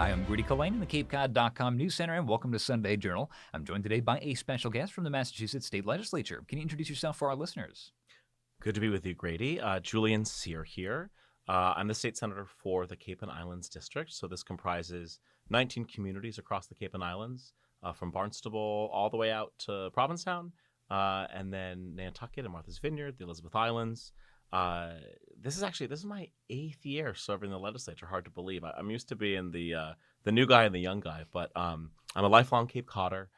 Hi, I'm Rudy Cullen in the CapeCod.com News Center, and welcome to Sunday Journal. I'm joined today by a special guest from the Massachusetts State Legislature. Can you introduce yourself for our listeners? Good to be with you, Grady. Julian Cyr here. I'm the state senator for the Cape and Islands district. So this comprises 19 communities across the Cape and Islands, from Barnstable all the way out to Provincetown, and then Nantucket and Martha's Vineyard, the Elizabeth Islands. This is my 8th year serving the legislature. Hard to believe. I'm used to being the new guy and the young guy, but I'm a lifelong Cape Codder.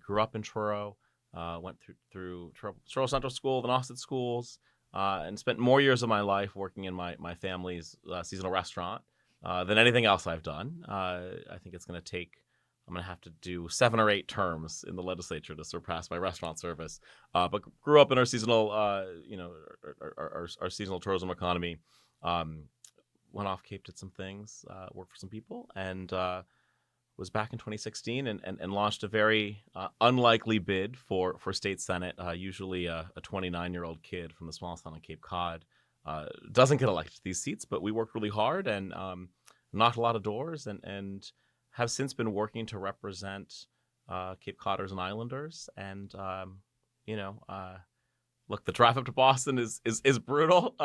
Grew up in Truro. Went through Truro Central School, the Nauset schools, and spent more years of my life working in my family's seasonal restaurant than anything else I've done. I think I'm going to have to do 7 or 8 terms in the legislature to surpass my restaurant service. But grew up in our seasonal, our seasonal tourism economy. Went off Cape, did some things, worked for some people, and was back in 2016 and launched a very unlikely bid for state senate. Usually a 29-year-old kid from the smallest town on Cape Cod doesn't get elected to these seats, but we worked really hard and knocked a lot of doors and have since been working to represent Cape Codders and Islanders. And, look, the drive up to Boston is brutal.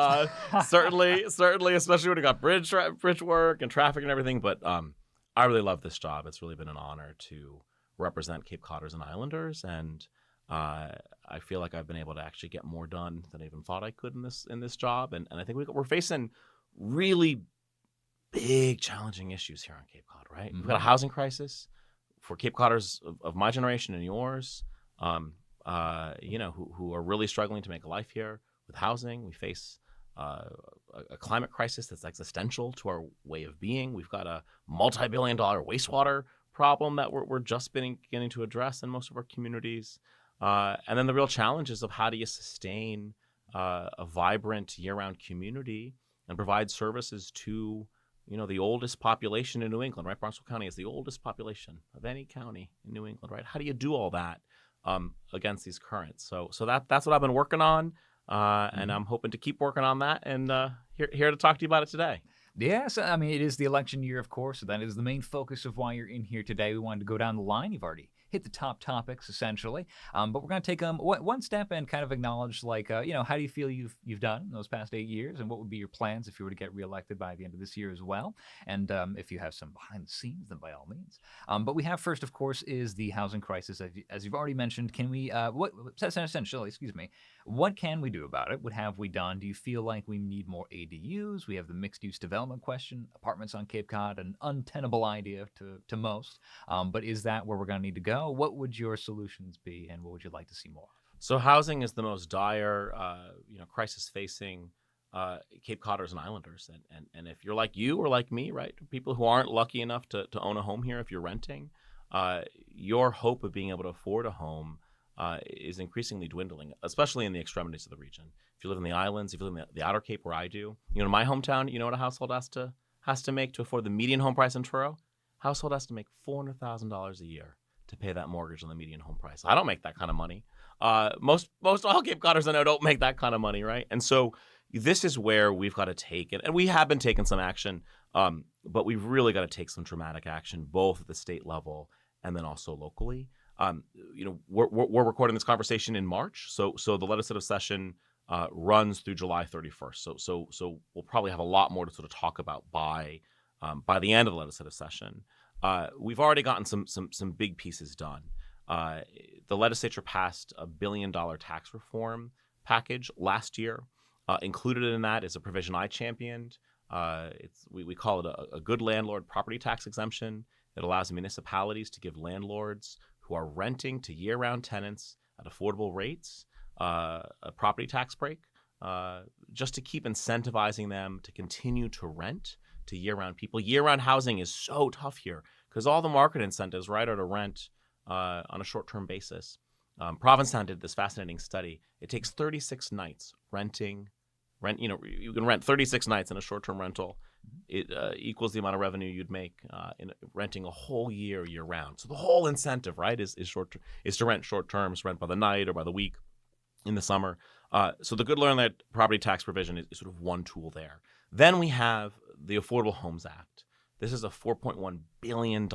Certainly, especially when you got bridge work and traffic and everything. But I really love this job. It's really been an honor to represent Cape Codders and Islanders, and I feel like I've been able to actually get more done than I even thought I could in this job. And I think we're facing really big, challenging issues here on Cape Cod, right? Mm-hmm. We've got a housing crisis for Cape Codders of my generation and yours, who are really struggling to make a life here with housing. We face a climate crisis that's existential to our way of being. We've got a multi-billion-dollar wastewater problem that we're just beginning to address in most of our communities. And then the real challenges of how do you sustain a vibrant year-round community and provide services to the oldest population in New England, right? Barnstable County is the oldest population of any county in New England, right? How do you do all that against these currents? So that's what I've been working on, and I'm hoping to keep working on that, and here to talk to you about it today. Yes, I mean, it is the election year, of course, so that is the main focus of why you're in here today. We wanted to go down the line. You've already hit the top topics, essentially, but we're going to take one step and kind of acknowledge, how do you feel you've done in those past 8 years, and what would be your plans if you were to get reelected by the end of this year as well, and if you have some behind the scenes, then by all means. But we have first, of course, is the housing crisis, as you've already mentioned. Can we, what can we do about it? What have we done? Do you feel like we need more ADUs? We have the mixed-use development question. Apartments on Cape Cod, an untenable idea to most. But is that where we're going to need to go? What would your solutions be, and what would you like to see more of? So housing is the most dire, crisis facing Cape Codders and Islanders. And if you're like you or like me, right, people who aren't lucky enough to own a home here, if you're renting, your hope of being able to afford a home is increasingly dwindling, especially in the extremities of the region. If you live in the islands, if you live in the Outer Cape where I do, in my hometown, you know what a household has to make to afford the median home price in Truro? Household has to make $400,000 a year to pay that mortgage on the median home price. I don't make that kind of money. Most all Cape Codders I know don't make that kind of money, right? And so this is where we've got to take it, and we have been taking some action, but we've really got to take some dramatic action, both at the state level and then also locally. We're recording this conversation in March, so the legislative session runs through July 31st. So we'll probably have a lot more to sort of talk about by the end of the legislative session. We've already gotten some big pieces done. The legislature passed a $1 billion tax reform package last year. Included in that is a provision I championed. We call it a good landlord property tax exemption. It allows municipalities to give landlords who are renting to year-round tenants at affordable rates a property tax break, just to keep incentivizing them to continue to rent to year-round people. Year-round housing is so tough here because all the market incentives, right, are to rent on a short-term basis. Provincetown did this fascinating study. It takes 36 nights you can rent 36 nights in a short-term rental. It equals the amount of revenue you'd make in renting a whole year-round. So the whole incentive, right, is to rent short terms, rent by the night or by the week in the summer. So the good learn that property tax provision is sort of one tool there. Then we have the Affordable Homes Act. This is a $4.1 billion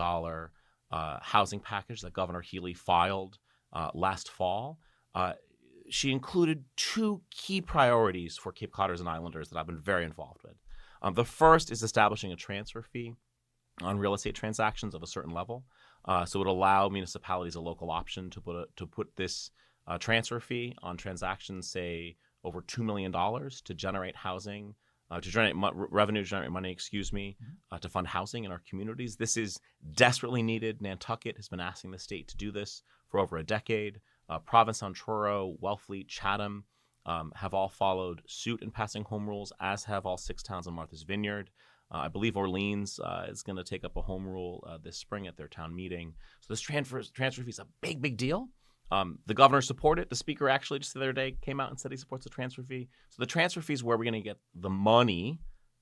housing package that Governor Healy filed last fall. She included two key priorities for Cape Codders and Islanders that I've been very involved with. The first is establishing a transfer fee on real estate transactions of a certain level. So it would allow municipalities a local option to put this transfer fee on transactions, say, over $2 million to generate housing, to generate revenue, to generate money, to fund housing in our communities. This is desperately needed. Nantucket has been asking the state to do this for over a decade. Provincetown, Truro, Wellfleet, Chatham have all followed suit in passing home rules, as have all 6 towns in Martha's Vineyard. I believe Orleans is going to take up a home rule this spring at their town meeting. So this transfer fee is a big, big deal. The governor supported it. The speaker actually just the other day came out and said he supports the transfer fee. So the transfer fee is where we're going to get the money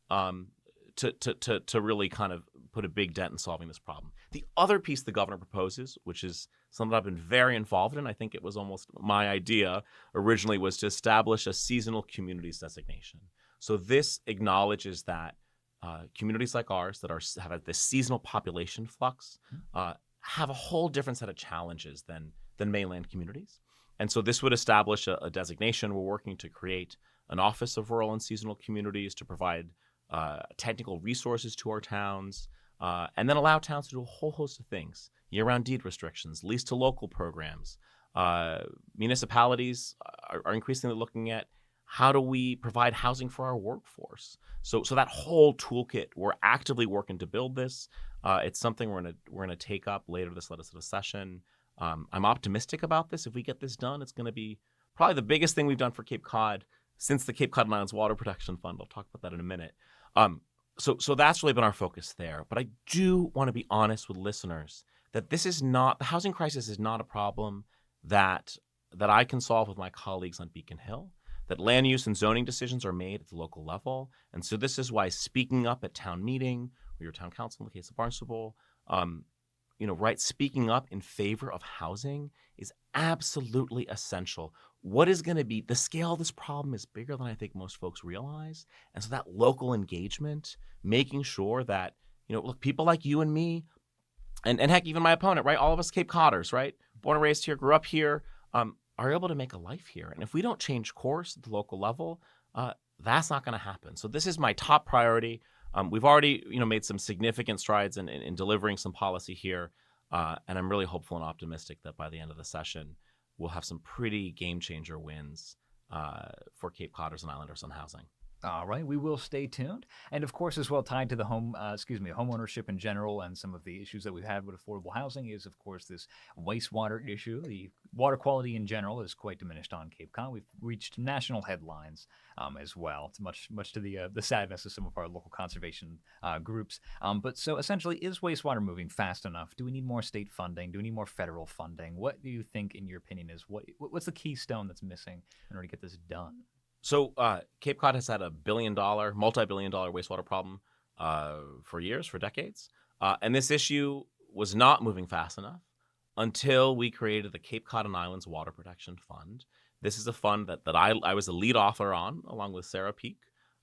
to really kind of put a big dent in solving this problem. The other piece the governor proposes, which is something I've been very involved in, I think it was almost my idea originally, was to establish a seasonal communities designation. So this acknowledges that communities like ours that have this seasonal population flux have a whole different set of challenges than mainland communities. And so this would establish a designation. We're working to create an Office of Rural and Seasonal Communities to provide technical resources to our towns, and then allow towns to do a whole host of things: year-round deed restrictions, lease to local programs. Municipalities are increasingly looking at how do we provide housing for our workforce. So that whole toolkit, we're actively working to build this. It's something we're gonna take up later this legislative session. I'm optimistic about this. If we get this done, it's going to be probably the biggest thing we've done for Cape Cod since the Cape Cod and Islands Water Protection Fund. I'll talk about that in a minute. So that's really been our focus there. But I do want to be honest with listeners that the housing crisis is not a problem that I can solve with my colleagues on Beacon Hill, that land use and zoning decisions are made at the local level. And so this is why speaking up at town meeting, or your town council in the case of Barnstable, speaking up in favor of housing is absolutely essential. What is going to be the scale of this problem is bigger than I think most folks realize. And so that local engagement, making sure that, look, people like you and me, and heck, even my opponent, right? All of us Cape Codders, right? Born and raised here, grew up here, are able to make a life here. And if we don't change course at the local level, that's not going to happen. So this is my top priority. We've already, made some significant strides in delivering some policy here, and I'm really hopeful and optimistic that by the end of the session, we'll have some pretty game changer wins for Cape Codders and Islanders on housing. All right, we will stay tuned. And of course, as well tied to the home ownership in general and some of the issues that we've had with affordable housing is, of course, this wastewater issue. The water quality in general is quite diminished on Cape Cod. We've reached national headlines as well, it's much to the sadness of some of our local conservation groups. But so essentially, is wastewater moving fast enough? Do we need more state funding? Do we need more federal funding? What do you think, in your opinion, is what's the keystone that's missing in order to get this done? So Cape Cod has had a multi-billion-dollar wastewater problem for years, for decades. And this issue was not moving fast enough until we created the Cape Cod and Islands Water Protection Fund. This is a fund that I was the lead author on, along with Sarah Peak.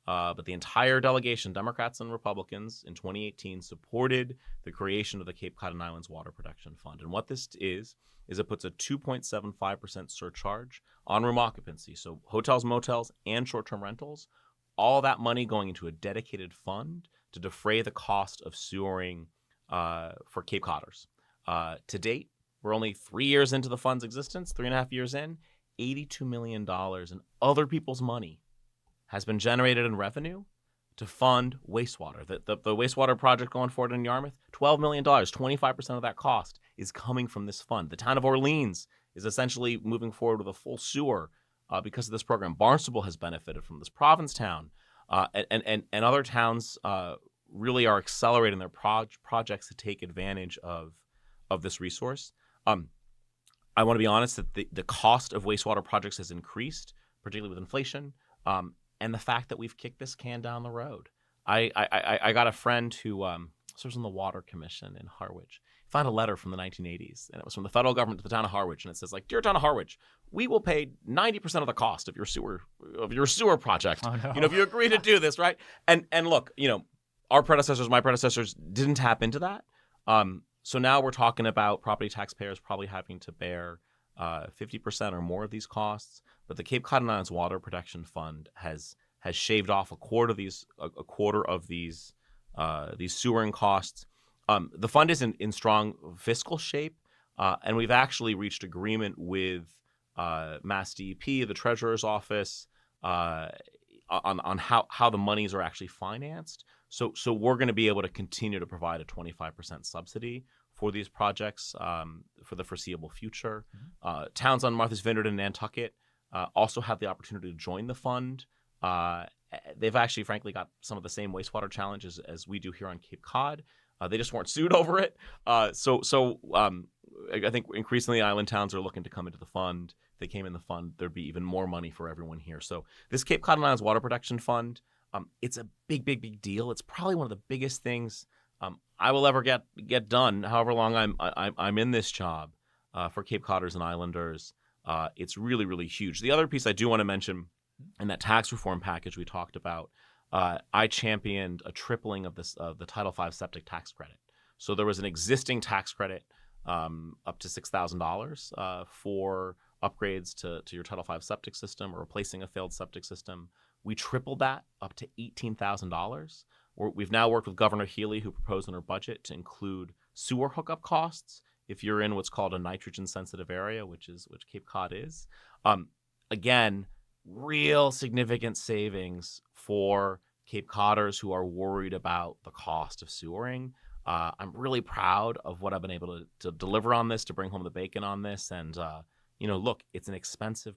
But the entire delegation, Democrats and Republicans, in 2018 supported the creation of the Cape Cod and Islands Water Protection Fund. And what this is it puts a 2.75% surcharge on room occupancy. So hotels, motels, and short-term rentals, all that money going into a dedicated fund to defray the cost of sewering for Cape Codders. To date, we're only 3 years into the fund's existence, 3.5 years in, $82 million in other people's money has been generated in revenue to fund wastewater. The wastewater project going forward in Yarmouth, $12 million, 25% of that cost is coming from this fund. The town of Orleans is essentially moving forward with a full sewer because of this program. Barnstable has benefited from this. Provincetown and other towns really are accelerating their projects to take advantage of this resource. I want to be honest that the cost of wastewater projects has increased, particularly with inflation. And the fact that we've kicked this can down the road. I got a friend who serves on the Water Commission in Harwich. He found a letter from the 1980s, and it was from the federal government to the town of Harwich, and it says, "Dear town of Harwich, we will pay 90% of the cost of your sewer project. Oh, no. If you agree to do this, right?" And look, our predecessors, my predecessors, didn't tap into that. So now we're talking about property taxpayers probably having to bear 50% or more of these costs. But the Cape Cod and Islands Water Protection Fund has shaved off a quarter of these sewering costs. The fund is in strong fiscal shape, and we've actually reached agreement with Mass DEP, the Treasurer's Office, on how the monies are actually financed. So we're going to be able to continue to provide a 25% subsidy for these projects for the foreseeable future. Towns on Martha's Vineyard and Nantucket also have the opportunity to join the fund. They've actually, frankly, got some of the same wastewater challenges as we do here on Cape Cod. They just weren't sued over it. So I think increasingly island towns are looking to come into the fund. If they came in the fund, there'd be even more money for everyone here. So this Cape Cod and Islands Water Protection Fund, it's a big deal. It's probably one of the biggest things I will ever get done, however long I'm in this job for Cape Codders and Islanders. It's really huge. The other piece I do want to mention in that tax reform package we talked about, I championed a tripling of the Title V septic tax credit. So there was an existing tax credit up to $6,000 for upgrades to your Title V septic system or replacing a failed septic system. We tripled that up to $18,000. We've now worked with Governor Healy, who proposed in her budget to include sewer hookup costs if you're in what's called a nitrogen-sensitive area, which Cape Cod is. Again, real significant savings for Cape Codders who are worried about the cost of sewering. I'm really proud of what I've been able to deliver on this, to bring home the bacon on this. And, look, it's an expensive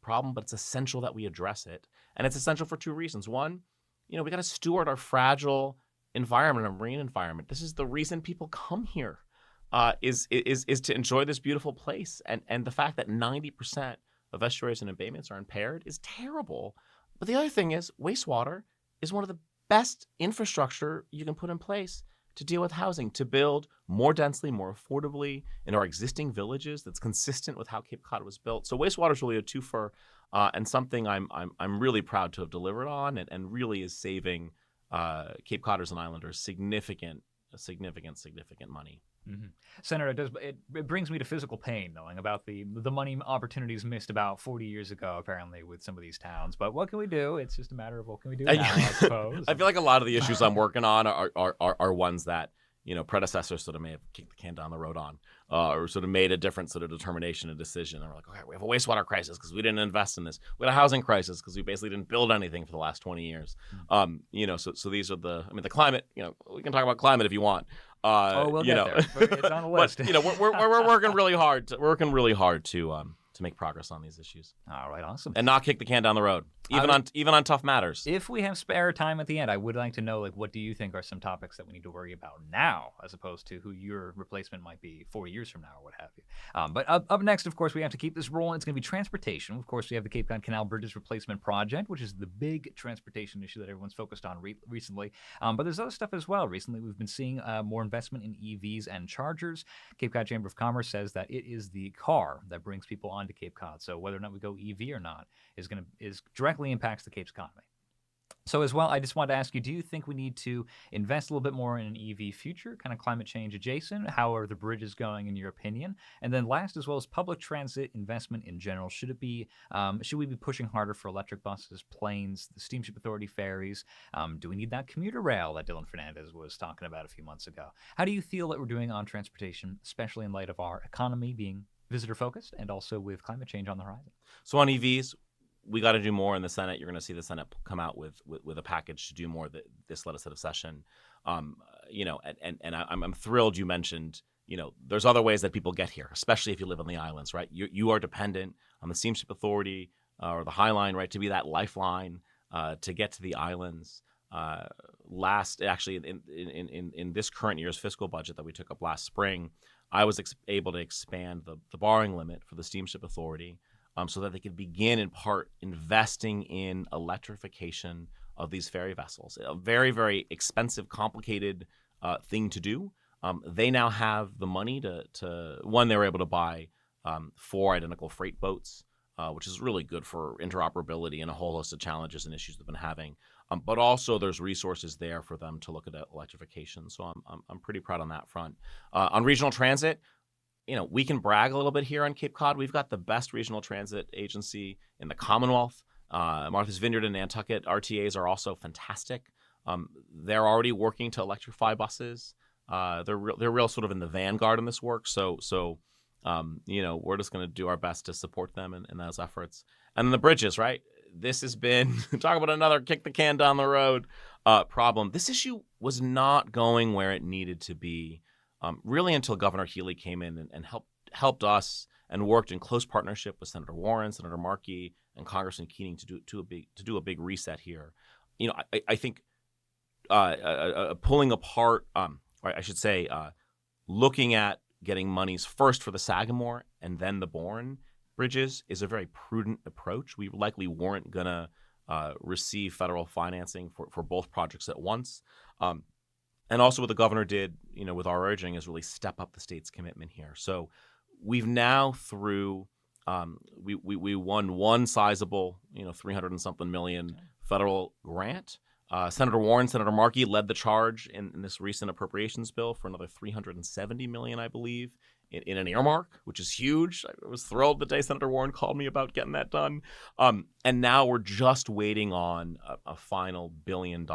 problem, but it's essential that we address it. And it's essential for two reasons. One, we got to steward our fragile environment, our marine environment. This is the reason people come here, is to enjoy this beautiful place. And the fact that 90% of estuaries and embayments are impaired is terrible. But the other thing is wastewater is one of the best infrastructure you can put in place to deal with housing, to build more densely, more affordably in our existing villages that's consistent with how Cape Cod was built. So wastewater is really a twofer, and something I'm really proud to have delivered on, and really is saving Cape Codders and Islanders significant money. Mm-hmm. Senator, it brings me to physical pain knowing about the money opportunities missed about 40 years ago, apparently, with some of these towns. But what can we do? It's just a matter of what can we do now, I suppose. I feel like a lot of the issues I'm working on are ones that predecessors sort of may have kicked the can down the road on, or sort of made a different sort of determination and decision. And we're like, okay, we have a wastewater crisis because we didn't invest in this. We had a housing crisis because we basically didn't build anything for the last 20 years. So these are the climate. We can talk about climate if you want. We'll get there. It's on the list. But we're working really hard. To make progress on these issues. All right, awesome. And not kick the can down the road, even on tough matters. If we have spare time at the end, I would like to know, what do you think are some topics that we need to worry about now, as opposed to who your replacement might be 40 years from now or what have you. But up next, of course, we have to keep this rolling. It's going to be transportation. Of course, we have the Cape Cod Canal Bridges Replacement Project, which is the big transportation issue that everyone's focused on recently. But there's other stuff as well. Recently, we've been seeing more investment in EVs and chargers. Cape Cod Chamber of Commerce says that it is the car that brings people onto Cape Cod. So whether or not we go EV or not is directly impacts the Cape's economy. So as well, I just wanted to ask you, do you think we need to invest a little bit more in an EV future, kind of climate change adjacent? How are the bridges going in your opinion? And then last, as well as public transit investment in general, should we be pushing harder for electric buses, planes, the Steamship Authority ferries? Do we need that commuter rail that Dylan Fernandez was talking about a few months ago? How do you feel that we're doing on transportation, especially in light of our economy being visitor-focused and also with climate change on the horizon? So on EVs, we got to do more in the Senate. You're going to see the Senate come out with a package to do more this legislative session. And I'm thrilled you mentioned, there's other ways that people get here, especially if you live on the islands, right? You are dependent on the Steamship Authority or the High Line, right, to be that lifeline to get to the islands. In this current year's fiscal budget that we took up last spring, I was able to expand the borrowing limit for the Steamship Authority so that they could begin, in part, investing in electrification of these ferry vessels. A very, very expensive, complicated thing to do. They now have the money to one, they were able to buy 4 identical freight boats which is really good for interoperability and a whole host of challenges and issues they've been having. But also there's resources there for them to look at electrification. So I'm pretty proud on that front. On regional transit, we can brag a little bit here on Cape Cod. We've got the best regional transit agency in the Commonwealth. Martha's Vineyard and Nantucket RTAs are also fantastic. They're already working to electrify buses. They're real sort of in the vanguard in this work. So we're just going to do our best to support them in those efforts. And then the bridges, right? This has been talk about another kick the can down the road problem. This issue was not going where it needed to be. Really until Governor Healy came in and helped us and worked in close partnership with Senator Warren, Senator Markey, and Congressman Keating to do a big reset here. I think pulling apart, looking at getting monies first for the Sagamore and then the Bourne bridges is a very prudent approach. We likely weren't gonna receive federal financing for both projects at once. And also what the governor did, with our urging is really step up the state's commitment here. So we've now we won one sizable, 300 and something million federal grant. Senator Warren, Senator Markey led the charge in this recent appropriations bill for another $370 million, I believe, in an earmark, which is huge. I was thrilled the day Senator Warren called me about getting that done. And now we're just waiting on a final $1 billion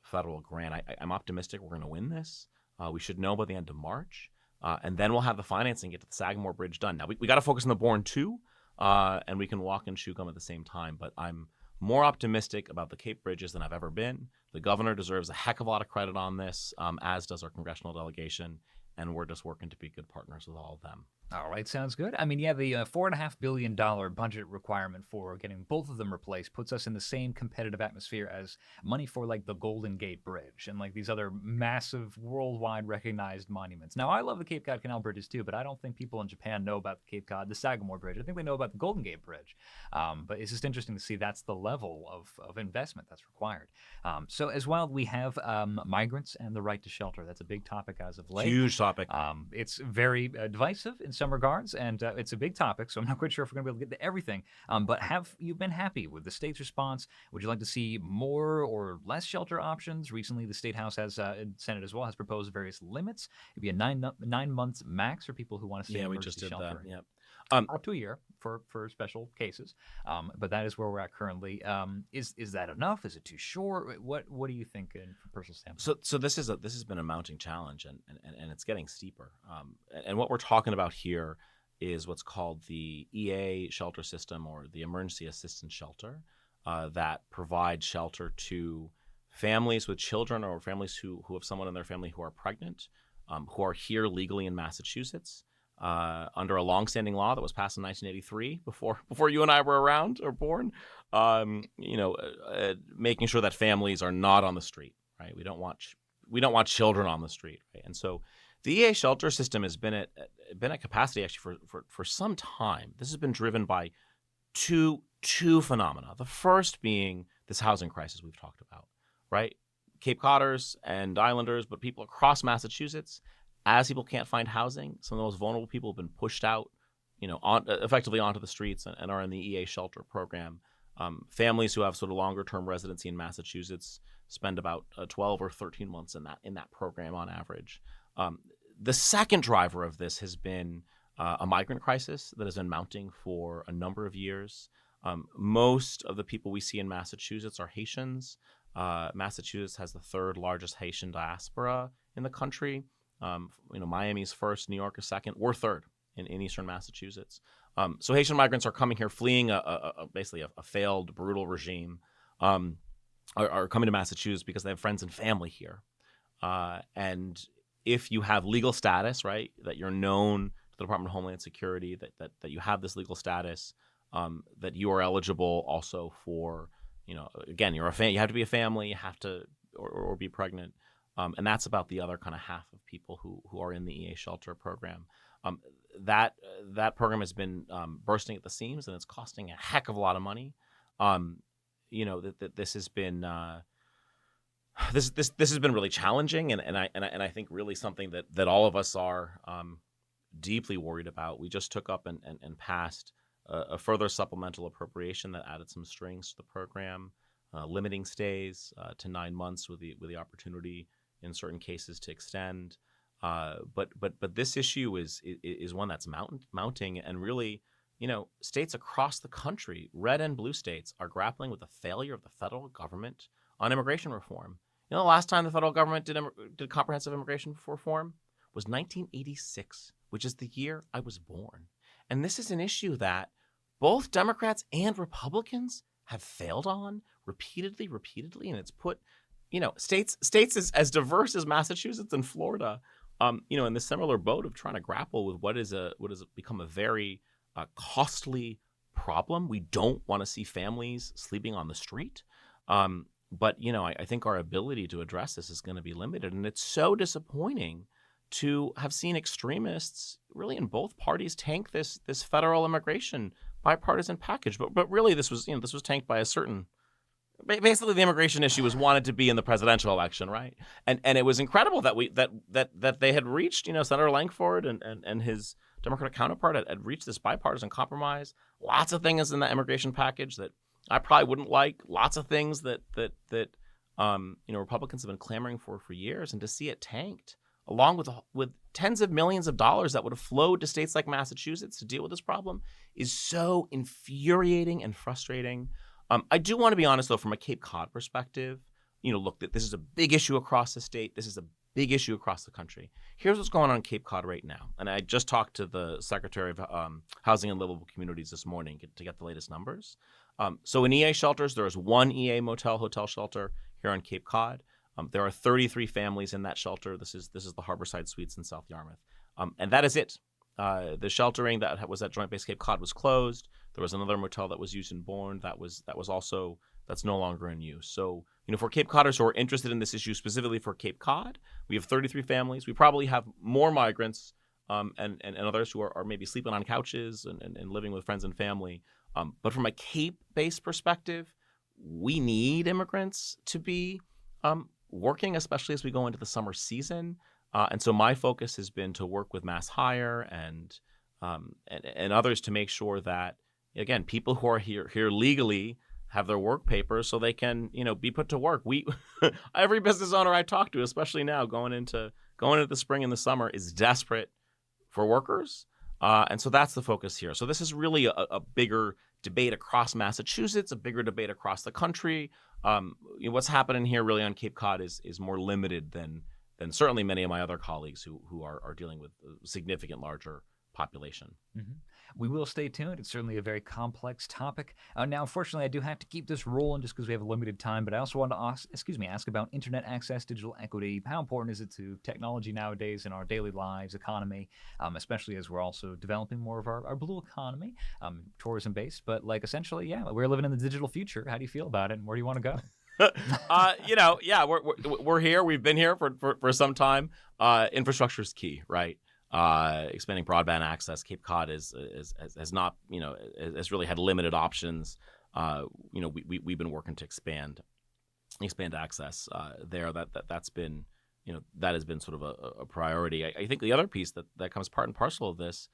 federal grant. I'm optimistic we're going to win this. We should know by the end of March. And then we'll have the financing get to the Sagamore Bridge done. Now, we got to focus on the Bourne too, and we can walk and chew gum at the same time. But I'm more optimistic about the Cape Bridges than I've ever been. The governor deserves a heck of a lot of credit on this, as does our congressional delegation. And we're just working to be good partners with all of them. All right, sounds good. I mean, yeah, the $4.5 billion budget requirement for getting both of them replaced puts us in the same competitive atmosphere as money for like the Golden Gate Bridge and like these other massive worldwide recognized monuments. Now, I love the Cape Cod Canal bridges too, but I don't think people in Japan know about the the Sagamore Bridge. I think they know about the Golden Gate Bridge. But it's just interesting to see that's the level of investment that's required. So as well, we have migrants and the right to shelter. That's a big topic as of late. Huge topic. It's very divisive in some regards, and it's a big topic, so I'm not quite sure if we're going to be able to get to everything. But have you been happy with the state's response? Would you like to see more or less shelter options? Recently, the State House has, and Senate as well, has proposed various limits. It'd be a 9 months max for people who want to stay in emergency shelter. That. Yeah. Up to a year for special cases, but that is where we're at currently. Is that enough? Is it too short? What do you think from a personal standpoint? So this has been a mounting challenge, and it's getting steeper. And what we're talking about here is what's called the EA shelter system, or the Emergency Assistance Shelter, that provides shelter to families with children or families who have someone in their family who are pregnant, who are here legally in Massachusetts. Under a longstanding law that was passed in 1983, before you and I were around or born, making sure that families are not on the street, right? We don't want children on the street, right? And so the EA shelter system has been at capacity actually for some time. This has been driven by two phenomena. The first being this housing crisis we've talked about, right? Cape Codders and Islanders, but people across Massachusetts. As people can't find housing, some of the most vulnerable people have been pushed out, effectively onto the streets and are in the EA shelter program. Families who have sort of longer-term residency in Massachusetts spend about 12 or 13 months in that program on average. The second driver of this has been a migrant crisis that has been mounting for a number of years. Most of the people we see in Massachusetts are Haitians. Massachusetts has the third largest Haitian diaspora in the country. Miami's first, New York is second. We're third in eastern Massachusetts. So Haitian migrants are coming here fleeing basically a failed, brutal regime, are coming to Massachusetts because they have friends and family here. And if you have legal status, right, that you're known to the Department of Homeland Security, that you have this legal status, that you are eligible also for, again, you have to be a family, you have to or be pregnant. And that's about the other kind of half of people who are in the EA shelter program. That program has been bursting at the seams, and it's costing a heck of a lot of money. This has been this has been really challenging, and I think really something that all of us are deeply worried about. We just took up and passed a further supplemental appropriation that added some strings to the program, limiting stays to 9 months with the opportunity in certain cases to extend. But this issue is one that's mounting, and really, states across the country, red and blue states, are grappling with the failure of the federal government on immigration reform. The last time the federal government did comprehensive immigration reform was 1986, which is the year I was born. And this is an issue that both Democrats and Republicans have failed on repeatedly, and it's put, states as diverse as Massachusetts and Florida, in the similar boat of trying to grapple with what has become a very costly problem. We don't want to see families sleeping on the street. But I think our ability to address this is going to be limited. And it's so disappointing to have seen extremists really in both parties tank this federal immigration bipartisan package. But really this was tanked by a certain, basically the immigration issue was wanted to be in the presidential election, right? And it was incredible that they had reached, Senator Langford and his Democratic counterpart had reached this bipartisan compromise. Lots of things in that immigration package that I probably wouldn't like. Lots of things that Republicans have been clamoring for years, and to see it tanked, along with tens of millions of dollars that would have flowed to states like Massachusetts to deal with this problem, is so infuriating and frustrating. I do want to be honest, though, from a Cape Cod perspective, look, that this is a big issue across the state. This is a big issue across the country. Here's what's going on in Cape Cod right now. And I just talked to the Secretary of Housing and Livable Communities this morning to get the latest numbers. So in EA shelters, there is one EA hotel shelter here on Cape Cod. There are 33 families in that shelter. This is the Harborside Suites in South Yarmouth. And that is it. The sheltering that was at Joint Base Cape Cod was closed. There was another motel that was used in Bourne that's no longer in use. So, for Cape Codders who are interested in this issue specifically for Cape Cod, we have 33 families. We probably have more migrants and others who are maybe sleeping on couches and living with friends and family. But from a Cape-based perspective, we need immigrants to be working, especially as we go into the summer season. And so my focus has been to work with Mass Hire and others to make sure that, again, people who are here legally have their work papers so they can, be put to work. Every business owner I talk to, especially now going into the spring and the summer, is desperate for workers. And so that's the focus here. So this is really a bigger debate across Massachusetts, a bigger debate across the country. What's happening here really on Cape Cod is more limited than certainly many of my other colleagues who are dealing with a significant larger population. Mm-hmm. We will stay tuned. It's certainly a very complex topic. Now, unfortunately, I do have to keep this rolling just because we have a limited time, but I also want to ask about internet access, digital equity. How important is it to technology nowadays in our daily lives, economy, especially as we're also developing more of our blue economy, tourism-based, but essentially, yeah, we're living in the digital future. How do you feel about it, and where do you want to go? We're here. We've been here for some time. Infrastructure is key, right? Expanding broadband access. Cape Cod has not, has really had limited options. We've been working to expand access there. That's been, that has been sort of a priority. I think the other piece that comes part and parcel of this,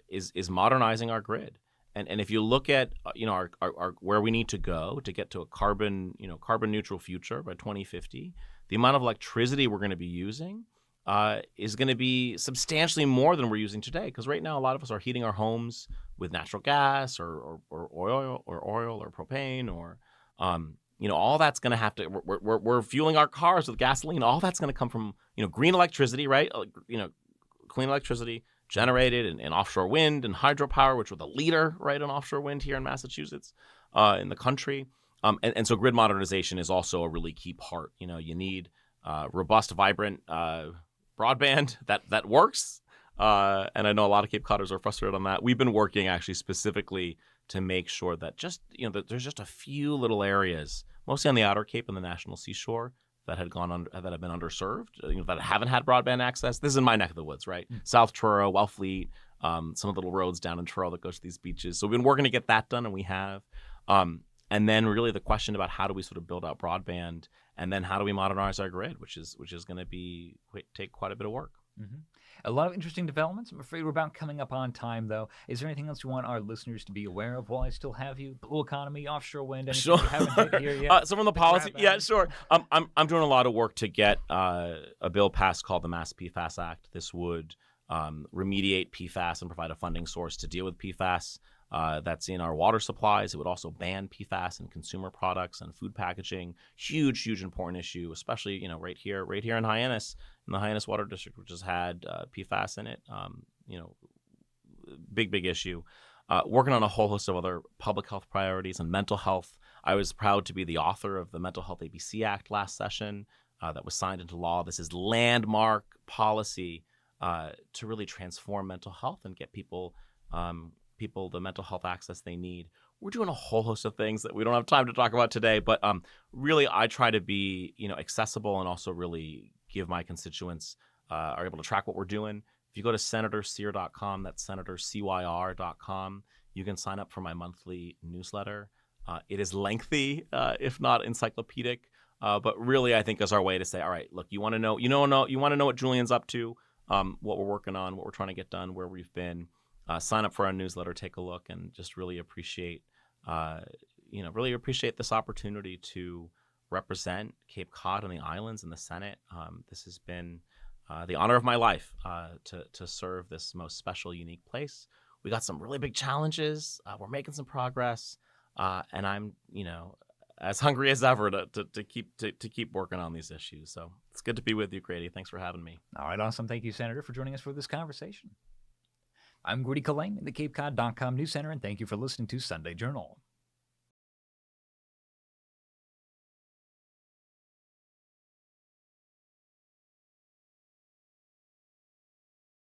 is modernizing our grid. And if you look at our where we need to go to get to a carbon neutral future by 2050, the amount of electricity we're going to be using is going to be substantially more than we're using today. Because right now, a lot of us are heating our homes with natural gas or oil or propane or all that's going to have to. We're fueling our cars with gasoline. All that's going to come from green electricity, right? Clean electricity generated in offshore wind and hydropower, which we're the leader, right, in offshore wind here in Massachusetts, in the country. And so grid modernization is also a really key part. You need robust, vibrant broadband that works. And I know a lot of Cape Codders are frustrated on that. We've been working actually specifically to make sure that that there's just a few little areas, mostly on the Outer Cape and the National Seashore, that have been underserved, that haven't had broadband access. This is in my neck of the woods, right? South Truro, Wellfleet, some of the little roads down in Truro that goes to these beaches. So we've been working to get that done, and we have. And then really the question about how do we sort of build out broadband, and then how do we modernize our grid, which is going to take quite a bit of work. Hmm. A lot of interesting developments. I'm afraid we're about coming up on time, though. Is there anything else you want our listeners to be aware of while I still have you? Blue economy, offshore wind, anything Sure. we haven't hit here yet? Some of the The crab policy, yeah, bag? sure. I'm doing a lot of work to get a bill passed called the Mass PFAS Act. This would remediate PFAS and provide a funding source to deal with PFAS. That's in our water supplies. It would also ban PFAS in consumer products and food packaging. Huge, huge, important issue, especially right here in Hyannis, in the Hyannis Water District, which has had PFAS in it. Big issue. Working on a whole host of other public health priorities and mental health. I was proud to be the author of the Mental Health ABC Act last session that was signed into law. This is landmark policy to really transform mental health and get people the mental health access they need. We're doing a whole host of things that we don't have time to talk about today, but really I try to be accessible and also really give my constituents are able to track what we're doing. If you go to senatorcyr.com, that's senatorcyr.com, you can sign up for my monthly newsletter. It is lengthy, if not encyclopedic, but really I think is our way to say, all right, look, you want to know what Julian's up to, what we're working on, what we're trying to get done, where we've been. Sign up for our newsletter, take a look, and just really appreciate this opportunity to represent Cape Cod and the islands in the Senate. This has been the honor of my life to serve this most special, unique place. We got some really big challenges. We're making some progress, and I'm as hungry as ever to keep working on these issues. So it's good to be with you, Grady. Thanks for having me. All right, awesome. Thank you, Senator, for joining us for this conversation. I'm Grady Collane in the CapeCod.com News Center, and thank you for listening to Sunday Journal.